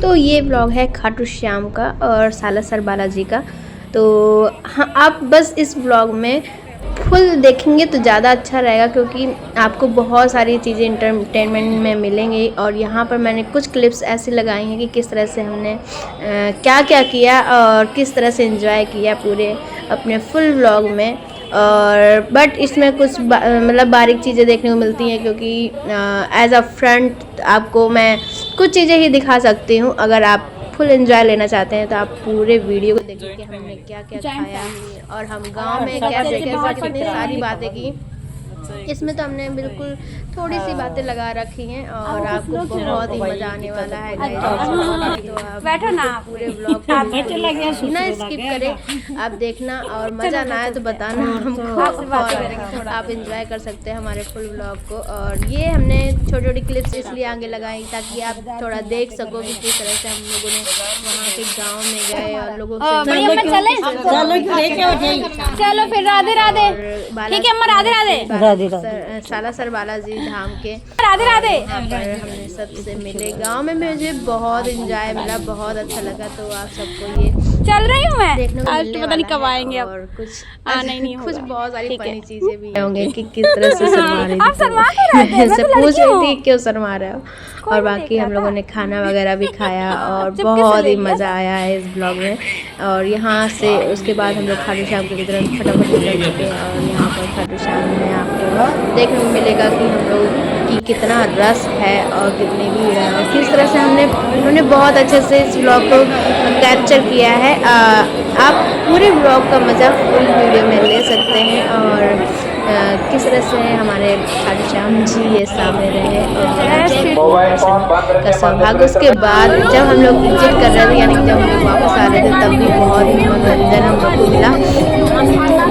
तो ये ब्लॉग है खाटू श्याम का और सालासर बालाजी का। तो हाँ, आप बस इस ब्लॉग में फुल देखेंगे तो ज़्यादा अच्छा रहेगा, क्योंकि आपको बहुत सारी चीज़ें इंटरटेनमेंट में मिलेंगी। और यहाँ पर मैंने कुछ क्लिप्स ऐसी लगाई हैं कि किस तरह से हमने क्या क्या किया और किस तरह से एंजॉय किया पूरे अपने फुल व्लॉग में। और बट इसमें कुछ मतलब बारीक चीज़ें देखने को मिलती हैं, क्योंकि एज अ फ्रेंड आपको मैं कुछ चीज़ें ही दिखा सकती हूँ। अगर आप फुल एंजॉय लेना चाहते हैं तो आप पूरे वीडियो को देखिए कि हमने क्या क्या खाया और हम गांव में कैसे कैसे कितनी सारी बातें की। इसमें तो हमने बिल्कुल थोड़ी सी बातें लगा रखी हैं और आपको बहुत ही मज़ा आने वाला है गाइस। तो आप बैठो ना, पूरे व्लॉग को ना स्किप करें, आप देखना और मज़ा ना आए तो बताना हमको, और आप एंजॉय कर सकते हैं हमारे फुल व्लॉग को। और ये हमने छोटी छोटी क्लिप्स इसलिए आगे लगाई ताकि आप थोड़ा देख सको कि किस तरह से हम लोगों ने वहाँ के गाँव में गए और लोगों से चलो फिर राधे राधे। ठीक है अम्मा, राधे राधे। सालासर बालाजी धाम के राधे राधे हमने सबसे मिले। गांव में मुझे बहुत एंजॉय मिला, बहुत अच्छा लगा। तो आप सबको ये चल रही हूँ मैं, देखने को मिलने पता नहीं कब आएंगे अब। और कुछ नहीं कुछ होगा। बहुत सारी ठीक है। फनी चीजें भी होंगे कि किस तरह से शर्मा रही थी। आप शर्मा क्यों रहे थे? मैं से तो पूछ लड़की रही हूँ। थी क्यों शर्मा रहे हो। और बाकी हम लोगों ने खाना वगैरह भी खाया और बहुत ही मज़ा आया है इस ब्लॉग में। और यहाँ से उसके बाद हम लोग खाटू श्याम की तरफ फटाफट निकल चुके हैं। और यहाँ पर खाटू श्याम में आपको देखने को मिलेगा कि हम लोग की कितना रस है और कितनी भीड़ है और किस तरह से उन्होंने बहुत अच्छे से इस ब्लॉग को कैप्चर किया है। आप पूरे ब्लॉग का मज़ा फुल वीडियो में ले सकते हैं। और किस तरह से हमारे खाटू श्याम जी ये सामने रहे और का सौभाग्य। उसके बाद जब हम लोग विजिट कर रहे थे, यानी जब हम लोग वापस आ रहे थे, तब भी बहुत ही मनोरंजन हम लोग को मिला,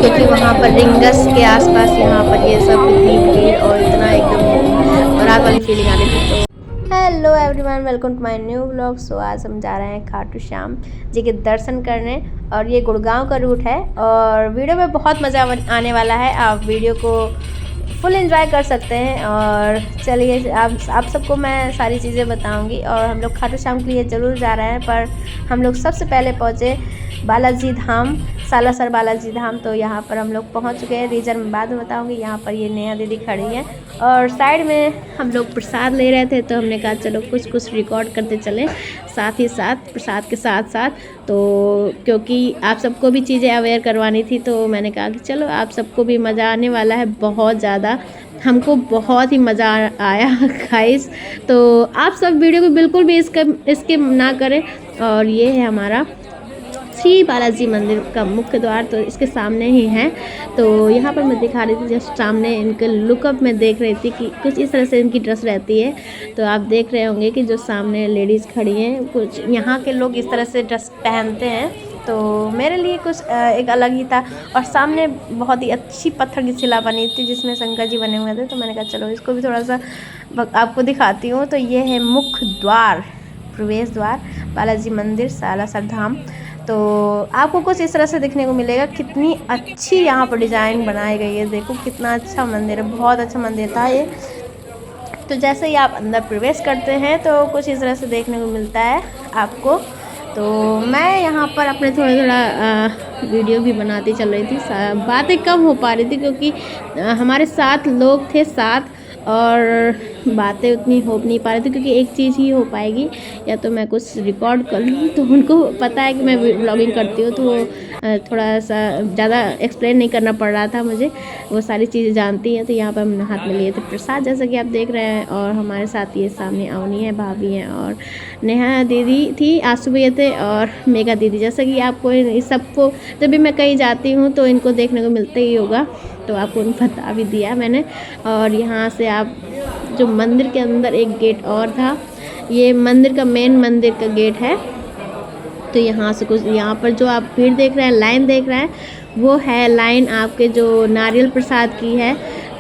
क्योंकि वहाँ पर रिंगस के आसपास यहाँ पर ये सब इतनी भीड़ और इतना एकदम और रात वाली फीलिंग आ रही थी। तो hello everyone, welcome to my new vlog. So आज हम जा रहे हैं खाटू श्याम जी के दर्शन करने और ये गुड़गांव का रूट है और वीडियो में बहुत मज़ा आने वाला है। आप वीडियो को फुल एंजॉय कर सकते हैं। और चलिए आप सबको मैं सारी चीज़ें बताऊंगी। और हम लोग खाटू श्याम के लिए ज़रूर जा रहे हैं, पर हम लोग सबसे पहले पहुँचे बालाजी धाम, सालासर बालाजी धाम। तो यहाँ पर हम लोग पहुँच चुके हैं। रीजन में बाद में बताऊँगी। यहाँ पर ये नया दीदी खड़ी है और साइड में हम लोग प्रसाद ले रहे थे, तो हमने कहा चलो कुछ रिकॉर्ड करते चलें साथ ही साथ प्रसाद के साथ साथ। तो क्योंकि आप सबको भी चीज़ें अवेयर करवानी थी, तो मैंने कहा कि चलो आप सबको भी मज़ा आने वाला है बहुत ज़्यादा। हमको बहुत ही मज़ा आया गाइस। तो आप सब वीडियो को बिल्कुल भी स्किप ना करें। और ये है हमारा श्री बालाजी मंदिर का मुख्य द्वार, तो इसके सामने ही है। तो यहाँ पर मैं दिखा रही थी जस्ट सामने इनके लुकअप में देख रही थी कि कुछ इस तरह से इनकी ड्रेस रहती है। तो आप देख रहे होंगे कि जो सामने लेडीज़ खड़ी हैं, कुछ यहाँ के लोग इस तरह से ड्रेस पहनते हैं। तो मेरे लिए कुछ एक अलग ही था। और सामने बहुत ही अच्छी पत्थर की शिला बनी थी जिसमें शंकर जी बने हुए थे। तो मैंने कहा चलो इसको भी थोड़ा सा आपको दिखाती हूँ। तो ये है मुख्य द्वार, प्रवेश द्वार बालाजी मंदिर सालासर धाम। तो आपको कुछ इस तरह से देखने को मिलेगा। कितनी अच्छी यहाँ पर डिज़ाइन बनाई गई है, देखो कितना अच्छा मंदिर है, बहुत अच्छा मंदिर था ये। तो जैसे ही आप अंदर प्रवेश करते हैं तो कुछ इस तरह से देखने को मिलता है आपको। तो मैं यहाँ पर अपने थोड़ा वीडियो भी बनाती चल रही थी। बातें कम हो पा रही थी क्योंकि हमारे साथ लोग थे साथ, और बातें उतनी हो नहीं पा रही थी क्योंकि एक चीज़ ही हो पाएगी, या तो मैं कुछ रिकॉर्ड कर लूँ। तो उनको पता है कि मैं व्लॉगिंग करती हूँ, तो वो थोड़ा सा ज़्यादा एक्सप्लेन नहीं करना पड़ रहा था मुझे, वो सारी चीज़ें जानती हैं। तो यहाँ पर हमने हाथ में लिए थे प्रसाद जैसा कि आप देख रहे हैं। और हमारे साथ ये सामने अवनी है, भाभी हैं, और नेहा दीदी थी, आंसू भैया थे, और मेघा दीदी। जैसा कि आपको इस सबको जब भी मैं कहीं जाती हूँ तो इनको देखने को मिलता ही होगा, तो आपको बता भी दिया मैंने। और यहाँ से आप जो मंदिर के अंदर एक गेट और था, ये मंदिर का मेन मंदिर का गेट है। तो यहाँ से कुछ यहाँ पर जो आप भीड़ देख रहे हैं, लाइन देख रहे हैं, वो है लाइन आपके जो नारियल प्रसाद की है।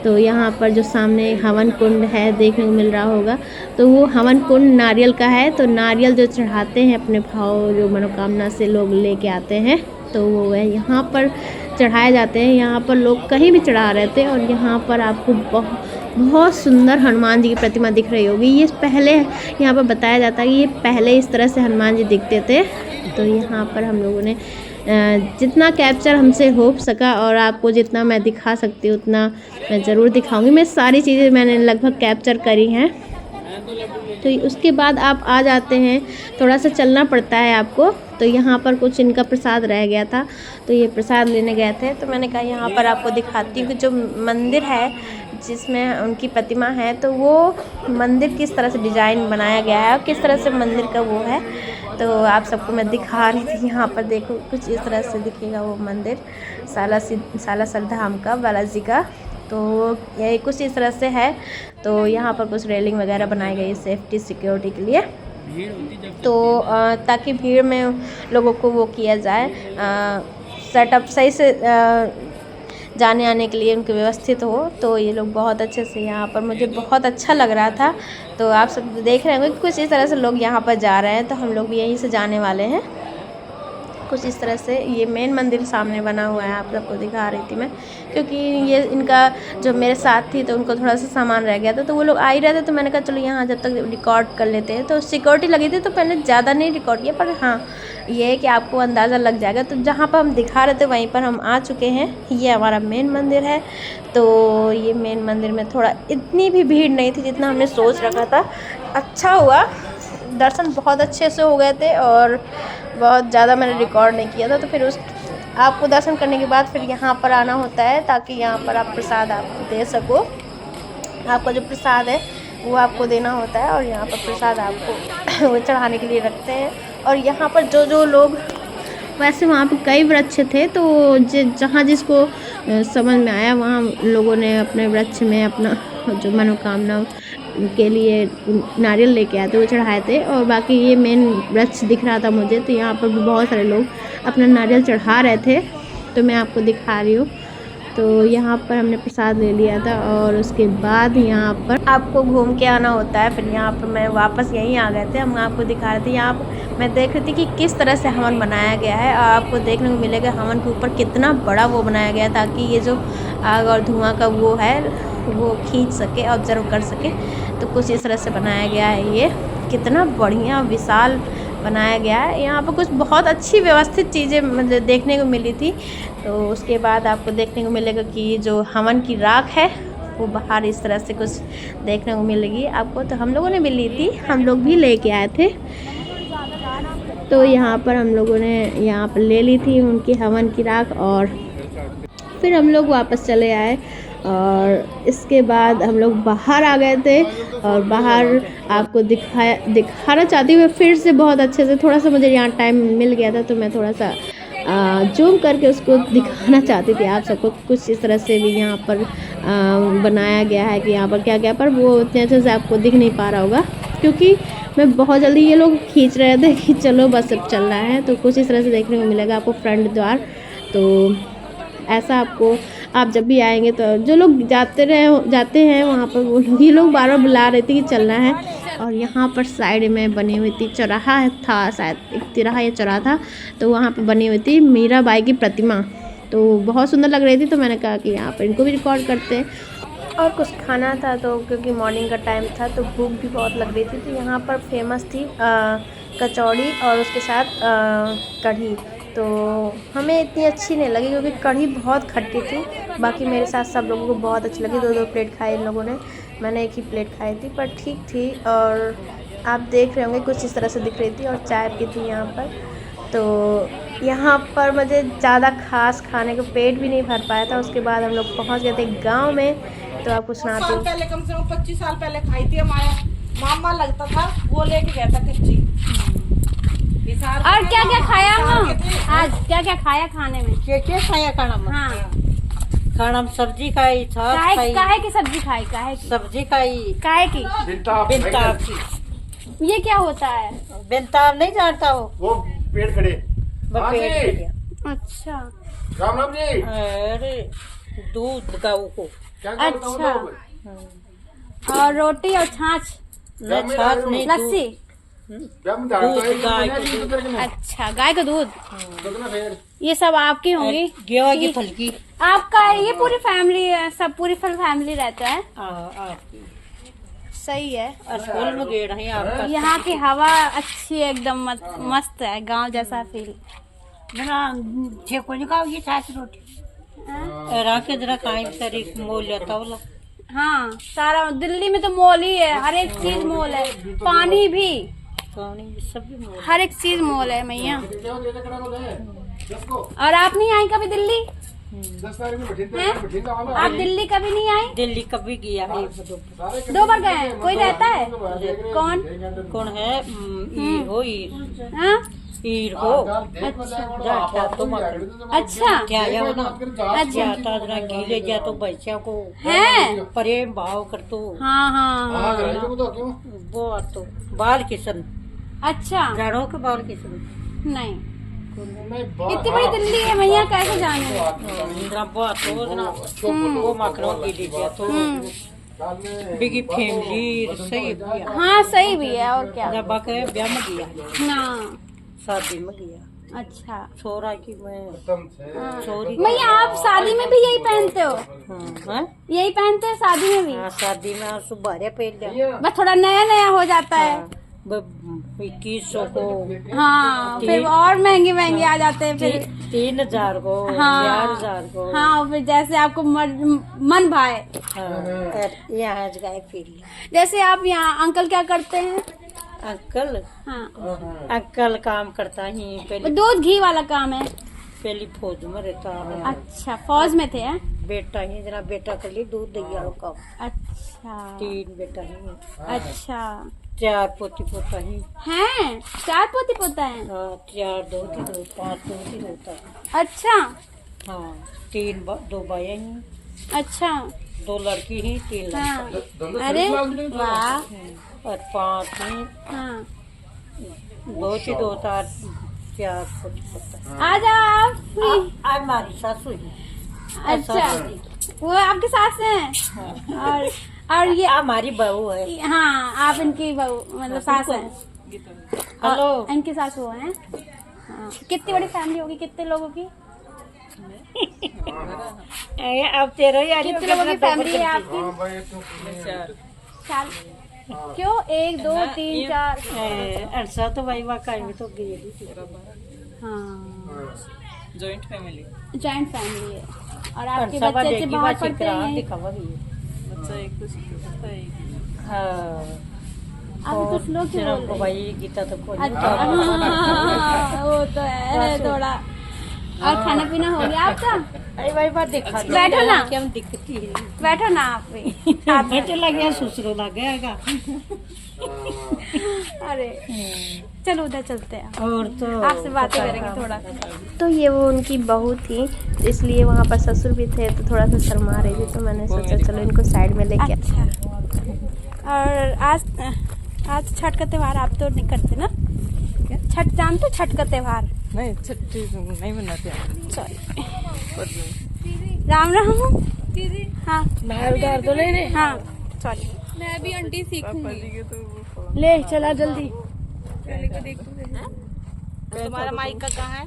तो यहाँ पर जो सामने हवन कुंड है देखने को मिल रहा होगा, तो वो हवन कुंड नारियल का है। तो नारियल जो चढ़ाते हैं अपने भाव जो मनोकामना से लोग लेके आते हैं, तो वो है यहाँ पर चढ़ाए जाते हैं। यहाँ पर लोग कहीं भी चढ़ा रहे थे। और यहाँ पर आपको बहुत सुंदर हनुमान जी की प्रतिमा दिख रही होगी। ये पहले यहाँ पर बताया जाता है कि ये पहले इस तरह से हनुमान जी दिखते थे। तो यहाँ पर हम लोगों ने जितना कैप्चर हमसे हो सका और आपको जितना मैं दिखा सकती हूँ उतना मैं ज़रूर दिखाऊंगी। मैं सारी चीज़ें मैंने लगभग कैप्चर करी हैं। तो उसके बाद आप आ जाते हैं, थोड़ा सा चलना पड़ता है आपको। तो यहाँ पर कुछ इनका प्रसाद रह गया था, तो ये प्रसाद लेने गए थे। तो मैंने कहा यहाँ पर आपको दिखाती हूँ कि जो मंदिर है जिसमें उनकी प्रतिमा है, तो वो मंदिर किस तरह से डिज़ाइन बनाया गया है और किस तरह से मंदिर का वो है। तो आप सबको मैं दिखा रही थी। यहाँ पर देखो कुछ इस तरह से दिखेगा वो मंदिर सालासर धाम का, बालाजी का। तो यही कुछ इस तरह से है। तो यहाँ पर कुछ रेलिंग वगैरह बनाई गई है सेफ्टी सिक्योरिटी के लिए, तो ताकि भीड़ में लोगों को वो किया जाए, सेटअप सही से जाने आने के लिए उनके व्यवस्थित हो। तो ये लोग बहुत अच्छे से यहाँ पर, मुझे बहुत अच्छा लग रहा था। तो आप सब देख रहे होंगे कुछ इस तरह से लोग यहाँ पर जा रहे हैं। तो हम लोग भी यहीं से जाने वाले हैं। कुछ इस तरह से ये मेन मंदिर सामने बना हुआ है, आप सबको दिखा रही थी मैं, क्योंकि ये इनका जो मेरे साथ थी तो उनको थोड़ा सा सामान रह गया था, तो वो लोग आ ही रहे थे। तो मैंने कहा चलो यहाँ जब तक रिकॉर्ड कर लेते हैं। तो सिक्योरिटी लगी थी तो पहले ज़्यादा नहीं रिकॉर्ड किया, पर हाँ ये है कि आपको अंदाज़ा लग जाएगा। तो जहाँ पर हम दिखा रहे थे वहीं पर हम आ चुके हैं। ये हमारा मेन मंदिर है। तो ये मेन मंदिर में थोड़ा इतनी भी भीड़ नहीं थी जितना हमने सोच रखा था। अच्छा हुआ, दर्शन बहुत अच्छे से हो गए थे और बहुत ज़्यादा मैंने रिकॉर्ड नहीं किया था। तो फिर आपको दर्शन करने के बाद फिर यहाँ पर आना होता है, ताकि यहाँ पर आप प्रसाद आप दे सको। आपका जो प्रसाद है वो आपको देना होता है, और यहाँ पर प्रसाद आपको वो चढ़ाने के लिए रखते हैं। और यहाँ पर जो लोग, वैसे वहाँ पे कई वृक्ष थे, तो जहाँ जिसको समझ में आया वहाँ लोगों ने अपने वृक्ष में अपना जो मनोकामना के लिए नारियल लेके आए थे वो चढ़ाए थे। और बाकी ये मेन वृक्ष दिख रहा था मुझे, तो यहाँ पर भी बहुत सारे लोग अपना नारियल चढ़ा रहे थे। तो मैं आपको दिखा रही हूँ। तो यहाँ पर हमने प्रसाद ले लिया था, और उसके बाद यहाँ पर आपको घूम के आना होता है। फिर यहाँ पर मैं वापस यहीं आ गए थे। हम आपको दिखा रहे थे, यहाँ पर मैं देख रही थी कि किस तरह से हवन बनाया गया है। और आपको देखने को मिलेगा हवन के ऊपर कितना बड़ा वो बनाया गया है, ताकि ये जो आग और धुआं का वो है वो खींच सके, ऑब्जर्व कर सके। तो कुछ इस तरह से बनाया गया है। ये कितना बढ़िया विशाल बनाया गया है। यहाँ पर कुछ बहुत अच्छी व्यवस्थित चीज़ें मतलब देखने को मिली थी। तो उसके बाद आपको देखने को मिलेगा कि जो हवन की राख है वो बाहर इस तरह से कुछ देखने को मिलेगी आपको। तो हम लोगों ने भी ली थी, हम लोग भी लेके आए थे। तो यहाँ पर हम लोगों ने यहाँ पर ले ली थी उनकी हवन की राख, और फिर हम लोग वापस चले आए। और इसके बाद हम लोग बाहर आ गए थे, और बाहर आपको दिखाना चाहती हूँ मैं फिर से बहुत अच्छे से। थोड़ा सा मुझे यहाँ टाइम मिल गया था, तो मैं थोड़ा सा जूम करके उसको दिखाना चाहती थी आप सबको। कुछ इस तरह से भी यहाँ पर बनाया गया है कि यहाँ पर क्या क्या, पर वो उतने अच्छे से आपको दिख नहीं पा रहा होगा, क्योंकि मैं बहुत जल्दी, ये लोग खींच रहे थे कि चलो बस अब चल रहा है। तो कुछ इस तरह से देखने को मिलेगा आपको फ्रंट द्वार। तो ऐसा आपको, आप जब भी आएंगे तो जो लोग जाते हैं वहाँ पर, वो ये लोग बार बार बुला रहे थे कि चलना है। और यहाँ पर साइड में बनी हुई थी, चौराहा था शायद, एक तिराहा या चौराहा था, तो वहाँ पर बनी हुई थी मीराबाई की प्रतिमा। तो बहुत सुंदर लग रही थी। तो मैंने कहा कि यहाँ पर इनको भी रिकॉर्ड करते हैं। और कुछ खाना था, तो क्योंकि मॉर्निंग का टाइम था तो भूख भी बहुत लग रही थी। तो यहाँ पर फेमस थी कचौड़ी और उसके साथ कढ़ी। तो हमें इतनी अच्छी नहीं लगी क्योंकि कढ़ी बहुत खट्टी थी। बाकी मेरे साथ सब लोगों को बहुत अच्छी लगी। 2-2 प्लेट खाई इन लोगों ने, मैंने एक ही प्लेट खाई थी, पर ठीक थी। और आप देख रहे होंगे कुछ इस तरह से दिख रही थी, और चाय पी थी यहाँ पर। तो यहाँ पर मुझे ज़्यादा खास खाने को पेट भी नहीं भर पाया था। उसके बाद हम लोग पहुँच गए थे गाँव में। तो आपको सुनाती हूँ, पहले कम से कम 25 साल पहले खाई थी। हमारा मामा लगता था, वो लेके गया था कच्ची। और क्या क्या खाया आज, क्या क्या खाया खाने में? क्या खाया खाना में? हाँ, खाना में सब्जी खाई, छाछ खाई। काहे की सब्जी खाई? काहे की सब्जी खाई? काहे की? बेनताब की। ये क्या होता है? बेनताब नहीं जानता हो? वो पेड़ खड़े। अच्छा, राम राम जी। अरे दूध गाऊ को। अच्छा। और रोटी और छाछ? छाछ नहीं, लस्सी? अच्छा, गाय का दूध, फिर ये सब आपकी होंगी? गेवा की फलकी आपका है? ये पूरी फैमिली है, सब पूरी फुल फैमिली रहता है? आपकी सही है। स्कूल में गेड़ है आपका। यहाँ की हवा अच्छी है, एकदम मस्त है, गांव जैसा फील। जरा छेको निकाल ये छाछ रोटी राके जरा काई तारीख मोल लेता वाला। हाँ, सारा दिल्ली में तो मॉल ही है, हर एक चीज मॉल है, पानी भी, सब भी मोल, हर एक चीज मॉल है मैया। और आप नहीं आई कभी दिल्ली? हैं? आप दिल्ली कभी नहीं आई? दिल्ली कभी गया है 2 बार गए हैं। कोई रहता है? कौन कौन है? ईर हो ईर, हाँ? ईर हो। अच्छा अच्छा, क्या है वो ना? अच्छा ताजरा गीले जा तो बच्चा को है प्रेम भाव कर तो। हाँ हाँ, वो तो बाल किशन, अच्छा, झाड़ों के बाल किशन नहीं, इतनी बड़ी दिल्ली है मैया, कैसे जाने? वो मकरों की दीजिए तो बिगी फैमिली सही है। हाँ सही भी है, और क्या। जब बाके ब्याह में गया ना, शादी में गया। अच्छा, छोरा की मैं छोरी मैया आप शादी में भी यही पहनते हो? हाँ यही पहनते हैं शादी में भी? शादी में सुबह पहन लिया, बस थोड़ा नया नया हो जाता है। 2100 को, हाँ, फिर और महंगे महंगे आ जाते हैं फिर। 3000 को, हाँ 4000 को। हाँ, फिर जैसे आपको मन भाए। यहाँ गए फिर। जैसे आप यहाँ अंकल क्या करते हैं? अंकल, हाँ, अंकल काम करता ही पहले, दूध घी वाला काम है। पहली फौज में रहता है। अच्छा, फौज में थे? बेटा ही जरा बेटा कर ली दूध दही का। अच्छा, 3 बेटा ही। अच्छा, 4 पोती पोता ही हैं? 4 पोती पोता है? 4 2 3 5 पोती होता है। अच्छा, हाँ 2 बाया ही, अच्छा, 2 लड़की ही, 3 लड़का। हाँ, अरे वाह, और 5 ही, हाँ, 2 ही 2 4 पोती पोता। आ जाओ आप। आज हमारी सासू ही। अच्छा, वो आपके सास हैं? और ये हमारी बहू है। हाँ, आप इनकी बहू मतलब सास हैं? हेलो, इनकी सास वो हैं? हाँ। कितनी बड़ी फैमिली होगी, कितने लोगों की? अब तेरा यार कितने लोगों की फैमिली है आपकी? 4। क्यों? 1 2 3 4। ऐसा तो भाई वाकई में तो गई। हाँ, जॉइंट फैमिली है। और आपके बच्चे बाहर पढ़ते हैं? बच्चा एक कुछ आप कुछ लोग क्यों बोल रहे हैं? भाई गीता तो कोई हाँ, वो तो है थोड़ा। और खाना पीना हो गया आपका? अरे भाई बात देखा, बैठो ना, क्या दिखती है। बैठो ना आप भी। बेटे लग गया, ससुरो लग गया। अरे चलो उधर चलते हैं, और तो आपसे बातें करेंगे थोड़ा। तो ये वो उनकी बहू थी, इसलिए वहाँ पर ससुर भी थे तो थोड़ा सा शर्मा रही थी, तो मैंने सोचा चलो इनको साइड में लेके। अच्छा, और आज छठ का त्योहार आप तो नहीं करते ना? छठ जानते हो? छठ का त्योहार नहीं, छठी नहीं मनाते। सॉरी, राम राम दीदी। हाँ, मैं उधार तो ले रहे। हाँ सॉरी, मैं भी आंटी सीखूंगी। ले चला जल्दी। तुम्हारा माइक का कहाँ है?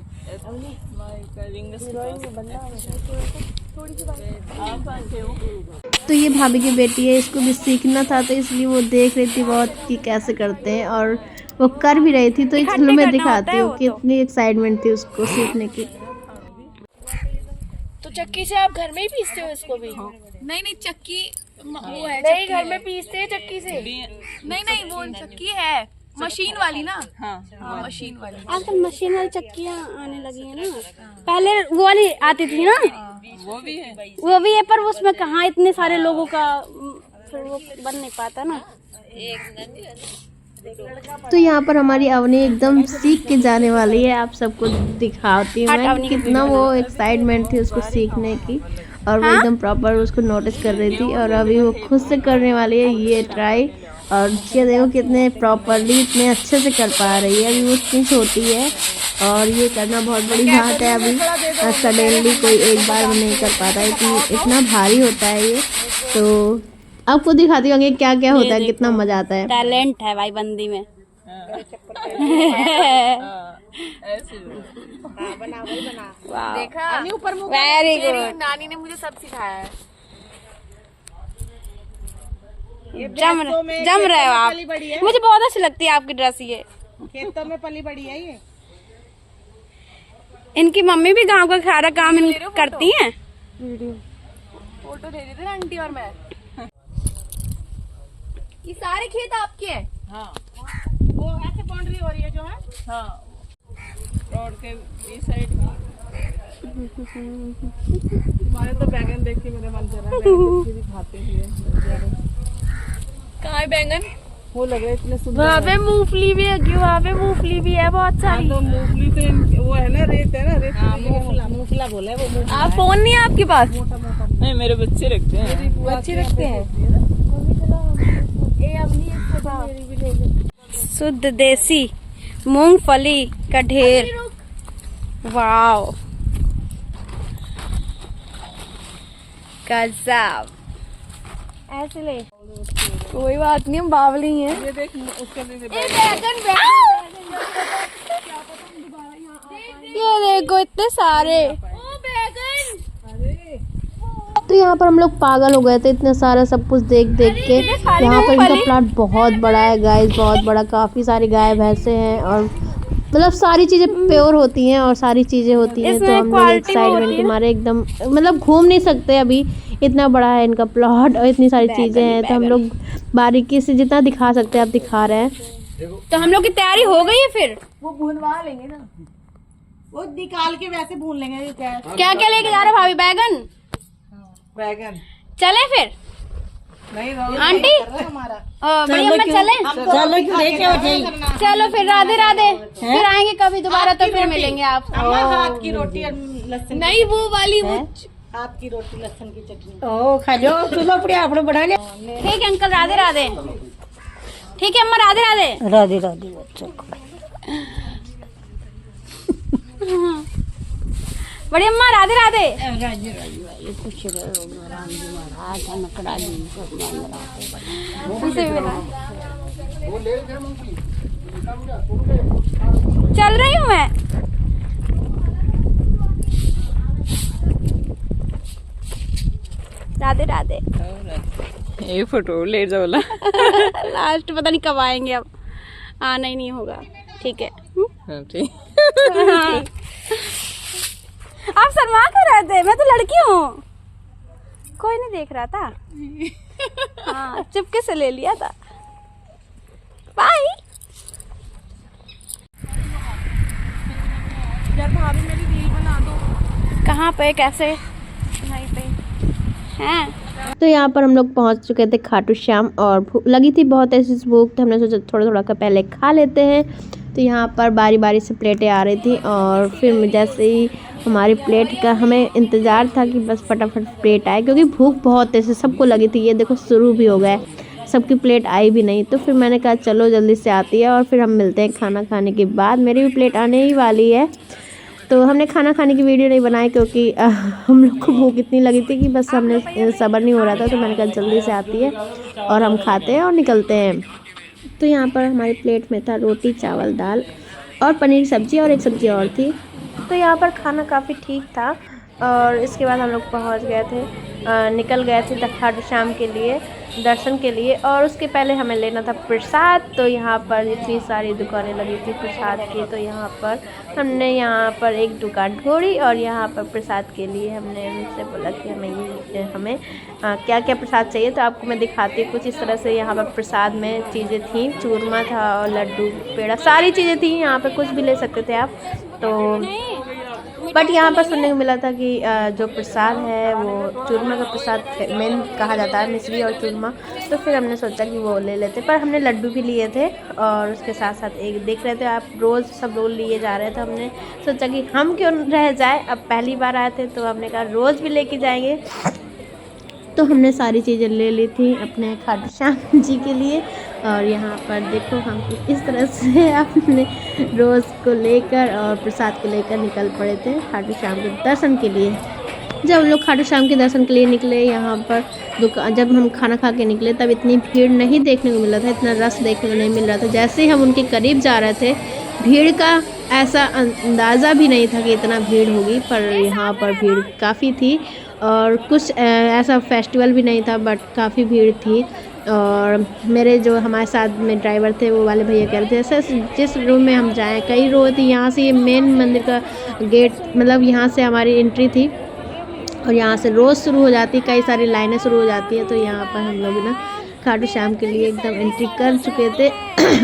तो ये भाभी की बेटी है, इसको भी सीखना था तो इसलिए वो देख रही थी बहुत कि कैसे करते हैं, और वो कर भी रही थी, तो चलो मैं दिखाती हूँ कितनी एक्साइटमेंट थी उसको सीखने की। तो चक्की से आप घर में ही पीसते हो इसको भी? नहीं नहीं, चक्की वो है, नहीं घर में पीसते हैं चक्की से। नहीं नहीं, वो चक्की है मशीन वाली ना। हाँ मशीन वाली। आजकल मशीन वाली चक्कियाँ आने लगी है ना, पहले वो वाली आती थी ना। वो भी है पर उसमें कहाँ इतने सारे लोगों का, फिर वो बन नहीं पाता ना। तो यहाँ पर हमारी अवनी एकदम सीख के जाने वाली है, आप सबको दिखाती हूँ मैं कितना वो एक्साइटमेंट थी उसको सीखने की, और वो एकदम प्रॉपर उसको नोटिस कर रही थी, और अभी वो खुद से करने वाली है ये ट्राई। और ये देखो कितने प्रॉपरली इतने अच्छे से कर पा रही है, अभी वो इतनी छोटी है और ये करना बहुत बड़ी बात है। अभी सडनली कोई एक बार में नहीं कर पाता, इतना भारी होता है ये। तो आपको दिखाती होंगे क्या क्या होता है, कितना मजा आता है। टैलेंट है भाई बंदी में। बना वही बना। देखा ऊपर मुंह वेरी मेरी गुड, नानी ने मुझे सब सिखाया है। जम रहे हो आप। पली बड़ी है, मुझे बहुत अच्छी लगती है आपकी ड्रेस ये। खेतों में पली बड़ी है ये। इनकी मम्मी भी गांव का सारा काम करती हैं। फोटो दे रही थी ना आंटी और मैं। ये सारे खेत आपके हैं? वो ऐसे बाउंड्री हो रही है जो है। रोड के इस साइड हमारे तो बैगन देख के मेरे मन कर रहा है, बैगन भी खाते हैं। कहाँ है बैंगन? वो लग रहा है इतने सुंदर। वहाँ पे मूंगफली भी है, वहाँ पे मूंगफली भी है बहुत सारी। तो मूंगफली तो वो है ना, रेत है ना, रेत। मूंगफला बोला है वो। आप फोन नहीं है आपके पास? नहीं, मेरे बच्चे रखते हैं। बच्चे रखते हैं। शुद्ध देसी मूंगफली का ढेर। वाओ, गजब। ऐसे ले, कोई बात नहीं, हम बावली हैं। ये देख उसके लिए ये देखो इतने सारे। तो यहाँ पर हम लोग पागल हो गए थे, इतना सारा सब कुछ देख देख के। यहाँ पर इनका प्लाट बहुत बड़ा है गाइस, बहुत बड़ा। काफ़ी सारी गाय भैंसे हैं और मतलब सारी चीज़ें प्योर होती हैं और सारी चीज़ें होती हैं। तो हम लोग एक्साइटमेंट के मारे एकदम मतलब घूम नहीं सकते अभी, इतना बड़ा है इनका प्लॉट और इतनी सारी चीज़ें हैं। तो हम लोग बारीकी से जितना दिखा सकते हैं आप दिखा रहे हैं। तो हम लोग की तैयारी हो गई है फिर? वो भुनवा लेंगे ना, वो निकाल के वैसे भून लेंगे। क्या क्या लेके जा रहे भाभी? बैगन? बैगन चले फिर नहीं आंटी? हमारा। बड़ी अम्मा चले? चलो फिर, राधे राधे। फिर आएंगे कभी दोबारा तो फिर मिलेंगे आप। हाथ की रोटी और लहसुन। नहीं वो वाली वो हाथ की रोटी लहसुन की चटनी। ओ खा लो, चलो अपने आप बना ले। ठीक है अंकल, राधे राधे। ठीक है अम्मा, राधे राधे। राधे राधे बच्चों को। बड़ी अम्मा राधे राधे। राधे राधे, खुश रहो राम जी महाराज, नकड़ा जी सब मान रहा। उनसे भी मिला। चल रही हूँ मैं। राधे राधे। ये फोटो ले जाओ ला। लास्ट पता नहीं कब आएंगे, अब आना ही नहीं होगा। ठीक है। हाँ। आप शर्मा कर रहे थे, मैं तो लड़की हूँ, कोई नहीं देख रहा था। हाँ, चुपके से ले लिया था। बाय। यार भाभी मेरी रील बना दो। कहाँ पे, कैसे? वहीं पे हैं। तो यहाँ पर हम लोग पहुँच चुके थे खाटू श्याम और लगी थी बहुत ऐसी भूख, तो हमने सोचा थोड़ा थोड़ा का पहले खा लेते हैं। तो यहाँ पर बारी बारी से प्लेटें आ रही थी और फिर जैसे ही हमारी प्लेट का हमें इंतज़ार था कि बस फटाफट प्लेट आए, क्योंकि भूख बहुत ऐसे सबको लगी थी। ये देखो शुरू भी हो गए, सबकी प्लेट आई भी नहीं। तो फिर मैंने कहा चलो जल्दी से आती है और फिर हम मिलते हैं खाना खाने के बाद। मेरी भी प्लेट आने ही वाली है। तो हमने खाना खाने की वीडियो नहीं बनाई क्योंकि हम लोग को भूख इतनी लगी थी कि बस हमने सब्र नहीं हो रहा था। तो मैंने कहा जल्दी से आती है और हम खाते हैं और निकलते हैं। तो यहाँ पर हमारी प्लेट में था रोटी, चावल, दाल और पनीर की सब्ज़ी और एक सब्ज़ी और थी। तो यहाँ पर खाना काफ़ी ठीक था और इसके बाद हम लोग पहुँच गए थे, निकल गए थे खाटू श्याम के लिए, दर्शन के लिए। और उसके पहले हमें लेना था प्रसाद। तो यहाँ पर इतनी सारी दुकानें लगी थी प्रसाद की। तो यहाँ पर हमने एक दुकान ढूंढी और यहाँ पर प्रसाद के लिए हमने उनसे बोला कि हमें क्या क्या प्रसाद चाहिए। तो आपको मैं दिखाती हूँ कुछ इस तरह से। यहाँ पर प्रसाद में चीज़ें थी, चूरमा था और लड्डू, पेड़ा, सारी चीज़ें थी। यहाँ पर कुछ भी ले सकते थे आप। तो बट यहाँ पर सुनने को मिला था कि जो प्रसाद है वो चूरमा का प्रसाद मेन कहा जाता है, मिश्री और चूरमा। तो फिर हमने सोचा कि वो ले लेते, पर हमने लड्डू भी लिए थे और उसके साथ साथ एक देख रहे थे आप, रोज़ सब लोग लिए जा रहे थे। हमने सोचा कि हम क्यों रह जाए, अब पहली बार आए थे तो हमने कहा रोज़ भी लेके जाएंगे। तो हमने सारी चीज़ें ले ली थी अपने खाटू श्याम जी के लिए। और यहाँ पर देखो हम इस तरह से अपने रोज़ को लेकर और प्रसाद को लेकर निकल पड़े थे खाटू श्याम के दर्शन के लिए। जब हम लोग खाटू श्याम के दर्शन के लिए निकले यहाँ पर दुकान, जब हम खाना खा के निकले तब इतनी भीड़ नहीं देखने को मिल रहा था, इतना रश देखने को नहीं मिल रहा था। जैसे ही हम उनके करीब जा रहे थे भीड़ का ऐसा अंदाज़ा भी नहीं था कि इतना भीड़ होगी, पर यहाँ पर भीड़ काफ़ी थी और कुछ ऐसा फेस्टिवल भी नहीं था बट काफ़ी भीड़ थी। और मेरे जो हमारे साथ में ड्राइवर थे वो वाले भैया कह रहे थे ऐसे जिस रूम में हम जाएं, कई रो थी यहाँ से, ये मेन मंदिर का गेट मतलब यहाँ से हमारी एंट्री थी और यहाँ से रोज़ शुरू हो जाती, कई सारी लाइनें शुरू हो जाती है। तो यहाँ पर हम लोग ना खाटू श्याम के लिए एकदम एंट्री कर चुके थे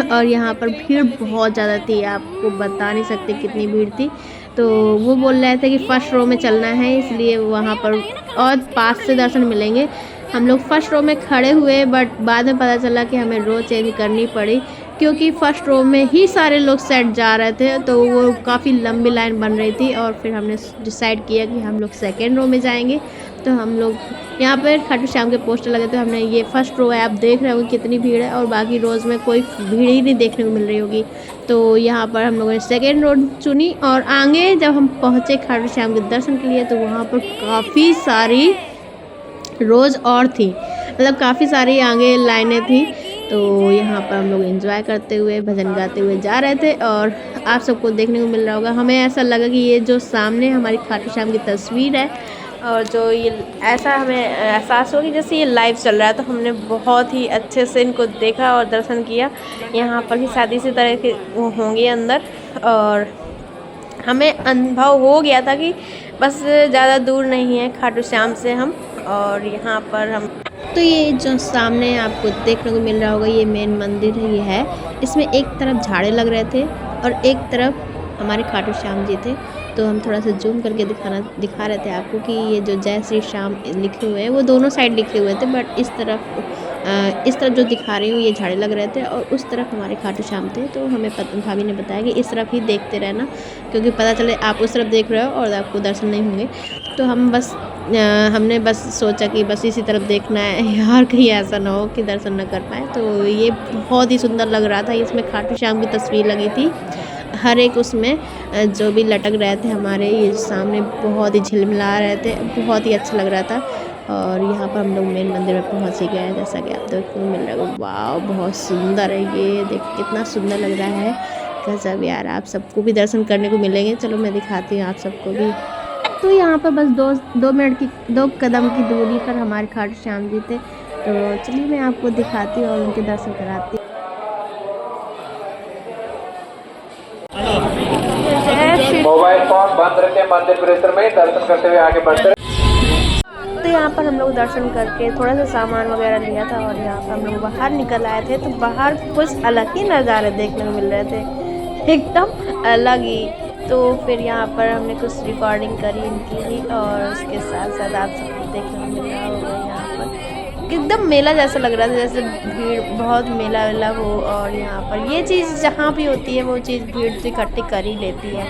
और यहाँ पर भीड़ बहुत ज़्यादा थी, आपको बता नहीं सकते कितनी भीड़ थी। तो वो बोल रहे थे कि फर्स्ट रो में चलना है, इसलिए वहाँ पर और पास से दर्शन मिलेंगे। हम लोग फर्स्ट रो में खड़े हुए बट बाद में पता चला कि हमें रो चेंज करनी पड़ी क्योंकि फ़र्स्ट रो में ही सारे लोग सेट जा रहे थे, तो वो काफ़ी लंबी लाइन बन रही थी और फिर हमने डिसाइड किया कि हम लोग सेकेंड रो में जाएंगे। तो हम लोग यहाँ पर खाटू श्याम के पोस्टर लगे थे, हमने ये फर्स्ट रो है, आप देख रहे होंगे कितनी भीड़ है और बाकी रोज़ में कोई भीड़ ही नहीं देखने को मिल रही होगी। तो यहाँ पर हम लोगों ने सेकेंड रो चुनी और आगे जब हम पहुँचे खाटू श्याम के दर्शन के लिए तो वहाँ पर काफ़ी सारी रोज़ और थी, मतलब काफ़ी सारी आगे लाइनें थी। तो यहाँ पर हम लोग एंजॉय करते हुए भजन गाते हुए जा रहे थे और आप सबको देखने को मिल रहा होगा। हमें ऐसा लगा कि ये जो सामने हमारी खाटू श्याम की तस्वीर है और जो ये ऐसा हमें एहसास हो कि जैसे ये लाइव चल रहा है, तो हमने बहुत ही अच्छे से इनको देखा और दर्शन किया। यहाँ पर भी शादी इसी तरह के होंगे अंदर और हमें अनुभव हो गया था कि बस ज़्यादा दूर नहीं है खाटू श्याम से हम। और यहाँ पर हम तो ये जो सामने आपको देखने को मिल रहा होगा ये मेन मंदिर ये है, इसमें एक तरफ झाड़े लग रहे थे और एक तरफ हमारे खाटू श्याम जी थे। तो हम थोड़ा सा जूम करके दिखा रहे थे आपको कि ये जो जय श्री श्याम लिखे हुए हैं वो दोनों साइड लिखे हुए थे, बट इस तरफ जो दिखा रही हूँ ये झाड़े लग रहे थे और उस तरफ हमारे खाटू श्याम थे। तो हमें भाभी ने बताया कि इस तरफ ही देखते रहना क्योंकि पता चले आप उस तरफ देख रहे हो और आपको दर्शन नहीं होंगे। तो हमने बस सोचा कि बस इसी तरफ देखना है यार, कहीं ऐसा ना हो कि दर्शन न कर पाए। तो ये बहुत ही सुंदर लग रहा था, इसमें खाटू श्याम की तस्वीर लगी थी हर एक, उसमें जो भी लटक रहे थे हमारे ये सामने बहुत ही झिलमिला रहे थे, बहुत ही अच्छा लग रहा था। और यहाँ पर हम लोग मेन मंदिर में पहुँच ही गए, जैसा कि आप देखने को मिल रहा है। वाह बहुत सुंदर है ये, देख कितना सुंदर लग रहा है, गजब यार। आप सबको भी दर्शन करने को मिलेंगे, चलो मैं दिखाती हूँ आप सबको भी। तो यहाँ पर बस दो कदम की दूरी पर हमारे खाटू श्याम जी थे। तो चलिए मैं आपको दिखाती हूँ और उनके दर्शन कराती हूँ। मोबाइल फोन बंद रखे मंदिर परिसर में दर्शन करते हुए आगे बढ़ते। तो यहाँ पर हम लोग दर्शन करके थोड़ा सा सामान वगैरह लिया था और यहाँ पर हम लोग बाहर निकल आए थे। तो बाहर कुछ अलग ही नज़ारे देखने को मिल रहे थे, एकदम अलग ही। तो फिर यहाँ पर हमने कुछ रिकॉर्डिंग करी इनकी भी और उसके साथ साथ आप सबको देखने को मिल रहा होगा यहाँ पर एकदम मेला जैसा लग रहा था, जैसे भीड़ बहुत मेला वेला हो। और यहाँ पर ये चीज़ जहाँ भी होती है वो चीज़ भीड़ से इकट्ठी कर ही लेती है।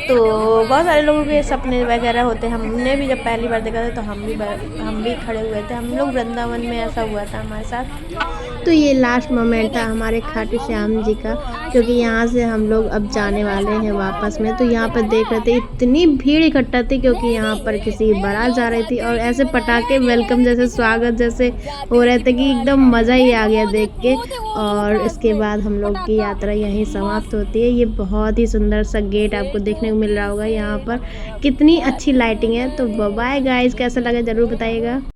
तो बहुत सारे लोगों के सपने वगैरह होते हैं, हमने भी जब पहली बार देखा था तो हम भी खड़े हुए थे। हम लोग वृंदावन में ऐसा हुआ था हमारे साथ। तो ये लास्ट मोमेंट था हमारे खाटू श्याम जी का, क्योंकि यहाँ से हम लोग अब जाने वाले हैं वापस में। तो यहाँ पर देख रहे थे इतनी भीड़ इकट्ठा थी क्योंकि यहाँ पर किसी की बारात जा रही थी और ऐसे पटाखे वेलकम जैसे स्वागत जैसे हो रहे थे कि एकदम मज़ा ही आ गया देख के। और इसके बाद हम लोग की यात्रा यहीं समाप्त होती है। ये बहुत ही सुंदर सा गेट आपको देखने को मिल रहा होगा, यहाँ पर कितनी अच्छी लाइटिंग है। तो बाय गाइस, कैसा लगा ज़रूर बताइएगा।